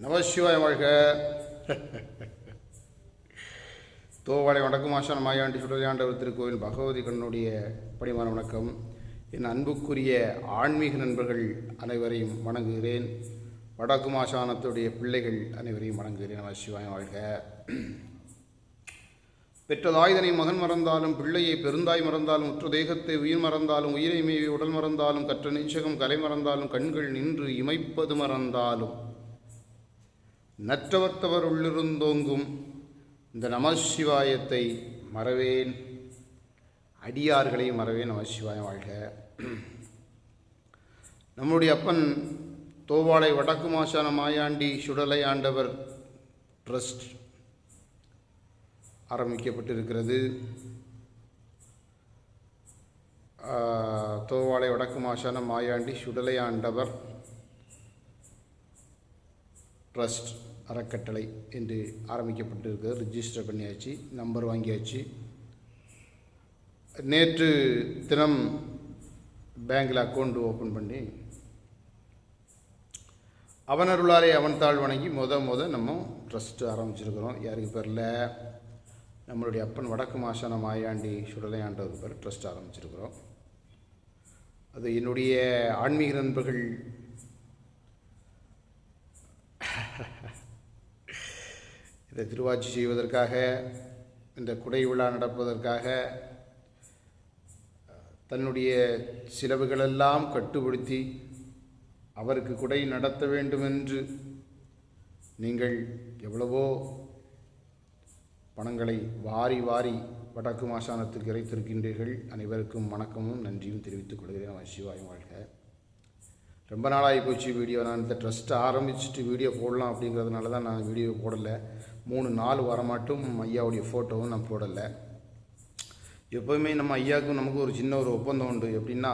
நமசிவாய வாழ்க. தோவாளை வடக்கு மாசான மாயாண்டி சுடலையாண்டவர் திருக்கோவில் பகவதி கண்ணுடைய பணிவான வணக்கம். என் அன்புக்குரிய ஆன்மீக நண்பர்கள் அனைவரையும் வணங்குகிறேன். வடக்கு மாசானத்துடைய பிள்ளைகள் அனைவரையும் வணங்குகிறேன். நமசிவாய வாழ்க. பெற்றதாய்தனை மகன் மறந்தாலும், பிள்ளையை பெருந்தாய் மறந்தாலும், உற்ற தேகத்தை உயிர் மறந்தாலும், உயிரை மேவி உடல் மறந்தாலும், கற்ற நீச்சகம் கலை மறந்தாலும், கண்கள் நின்று இமைப்பது மறந்தாலும், நற்றவர்த்தவர் உள்ளிருந்தோங்கும் இந்த நமசிவாயத்தை மறவேன், அடியார்களை மறவேன். நமசிவாயம் வாழ்க. நம்முடைய அப்பன் தோவாளை வடக்கு மாசான மாயாண்டி சுடலை ஆண்டவர் ட்ரஸ்ட் ஆரம்பிக்கப்பட்டிருக்கிறது. தோவாளை வடக்கு மாசான மாயாண்டி சுடலை ஆண்டவர் ட்ரஸ்ட் அறக்கட்டளை என்று ஆரம்பிக்கப்பட்டிருக்கிறது. ரிஜிஸ்டர் பண்ணியாச்சு, நம்பர் வாங்கியாச்சு. நேற்று தினம் பேங்கில் அக்கௌண்ட் ஓப்பன் பண்ணி அவனருளாரே அவன் தாழ் வணங்கி நம்ம ட்ரஸ்ட்டு ஆரம்பிச்சிருக்கிறோம். யாருக்கு பேரில்? நம்மளுடைய அப்பன் வடக்கு மாசான மாயாண்டி சுடலை ஆண்டவர் பேர் ட்ரஸ்ட் ஆரம்பிச்சிருக்கிறோம். அது என்னுடைய ஆன்மீக நண்பர்கள் இதை திருவாட்சி செய்வதற்காக, இந்த குடை விழா நடப்பதற்காக தன்னுடைய செலவுகளெல்லாம் கட்டுப்படுத்தி அவருக்கு குடை நடத்த வேண்டும் என்று நீங்கள் எவ்வளவோ பணங்களை வாரி வாரி வடக்கு மாசானத்துக்கு இறைத்திருக்கின்றீர்கள். அனைவருக்கும் வணக்கமும் நன்றியும் தெரிவித்துக் கொள்கிறேன். சிவாயம் வாழ்க. ரொம்ப நாளாகி போச்சு வீடியோ. நான் இந்த ட்ரஸ்ட்டை ஆரம்பிச்சுட்டு வீடியோ போடலாம் அப்படிங்கிறதுனால தான் நான் வீடியோ போடலை. 3-4 வாரம் மட்டும் ஐயாவுடைய ஃபோட்டோவும் நான் போடலை. எப்போவுமே நம்ம ஐயாவுக்கும் நமக்கு ஒரு சின்ன ஒரு ஒப்பந்தம் உண்டு. எப்படின்னா,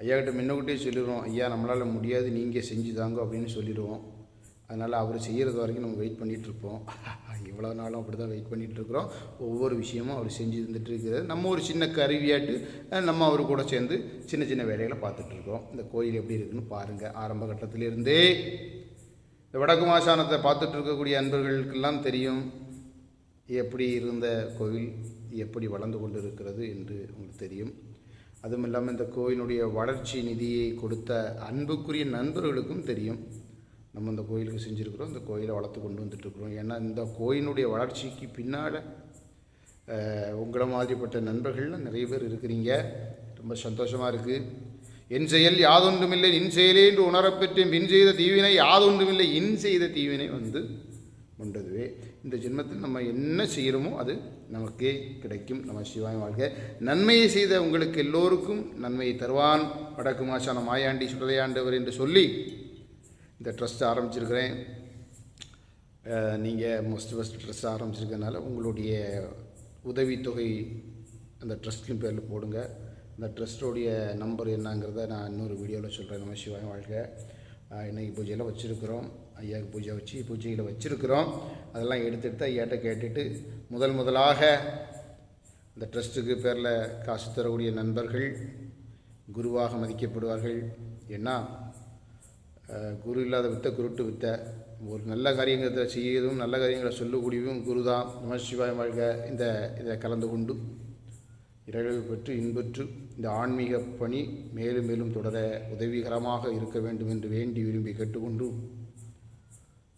ஐயாக்கிட்ட முன்னக்கூட்டியே சொல்லிடுவோம், ஐயா நம்மளால் முடியாது, நீங்கள் செஞ்சு தாங்க அப்படின்னு சொல்லிடுவோம். அதனால் அவர் செய்கிறது வரைக்கும் நம்ம வெயிட் பண்ணிகிட்ருப்போம். இவ்வளோ நாளும் அப்படி தான் வெயிட் பண்ணிகிட்ருக்குறோம். ஒவ்வொரு விஷயமும் அவர் செஞ்சு இருந்துகிட்டு இருக்கிறது. நம்ம ஒரு சின்ன கருவியாட்டு நம்ம அவர் கூட சேர்ந்து சின்ன சின்ன வேலைகளை பார்த்துட்ருக்கோம். இந்த கோயில் எப்படி இருக்குதுன்னு பாருங்கள். ஆரம்ப கட்டத்திலிருந்தே இந்த வடக்கு மாசானத்தை பார்த்துட்டு இருக்கக்கூடிய அன்பர்களுக்கெல்லாம் தெரியும் எப்படி இருந்த கோவில் எப்படி வளர்ந்து கொண்டு இருக்கிறது என்று உங்களுக்கு தெரியும். அதுவும் இல்லாமல் இந்த கோயிலுடைய வளர்ச்சி நிதியை கொடுத்த அன்புக்குரிய நண்பர்களுக்கும் தெரியும் நம்ம இந்த கோயிலுக்கு செஞ்சுருக்கிறோம், இந்த கோயிலை வளர்த்து கொண்டு வந்துட்டுருக்குறோம். ஏன்னா இந்த கோயிலுடைய வளர்ச்சிக்கு பின்னால் உங்களை மாதிரிப்பட்ட நண்பர்கள்லாம் நிறைய பேர் இருக்கிறீங்க. ரொம்ப சந்தோஷமாக இருக்குது. என் செயல் யாதொன்றுமில்லை நின் செயலே என்று உணரப்பெற்றேன், பின் செய்த தீவினை யாதொன்றுமில்லை இன் செய்த தீவினை உண்டதுவே. இந்த ஜென்மத்தில் நம்ம என்ன செய்கிறோமோ அது நமக்கே கிடைக்கும். நம்ம சிவாயம் வாழ்க. நன்மையை செய்த உங்களுக்கு எல்லோருக்கும் நன்மையை தருவான் வடக்கு மாசான மாயாண்டி சுடலையாண்டவர் என்று சொல்லி இந்த ட்ரஸ்ட் ஆரம்பிச்சிருக்கிறேன். நீங்கள் ஃபஸ்ட்டு ட்ரஸ்ட் ஆரம்பிச்சிருக்கனால உங்களுடைய உதவித்தொகை அந்த ட்ரஸ்ட்லையும் பேரில் போடுங்க. அந்த ட்ரஸ்ட்டோடைய நம்பர் என்னங்கிறத நான் இன்னொரு வீடியோவில் சொல்கிறேன். நம்ம சிவாயம் வாழ்க. இன்றைக்கி பூஜையில் வச்சுருக்கிறோம், ஐயாவுக்கு பூஜையில் வச்சுருக்கிறோம். அதெல்லாம் எடுத்துகிட்டு ஐயாட்ட கேட்டுட்டு முதலாக இந்த ட்ரஸ்ட்டுக்கு பேரில் காசு தரக்கூடிய நண்பர்கள் குருவாக மதிக்கப்படுவார்கள். ஏன்னா குரு இல்லாத வித்த குருட்டு வித்த. ஒரு நல்ல காரியங்களை செய்யதும் நல்ல காரியங்களை சொல்லக்கூடியவும் குரு தான். நமசிவாயம் வாழ்க. இதை கலந்து கொண்டு இறைவு பெற்று இன்பற்று இந்த ஆன்மீக பணி மேலும் மேலும் தொடர உதவிகரமாக இருக்க வேண்டும் என்று வேண்டி விரும்பி கேட்டுக்கொண்டு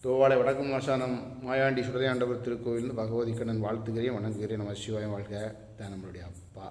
தோவாளை வடக்கு மாசானம் மாயாண்டி சுடலையாண்டவர் திருக்கோவில் பகவதி கண்ணன் வாழ்த்துகிறேன், வணங்குகிறேன். நமசிவாயம் வாழ்க. தான் நம்மளுடைய அப்பா.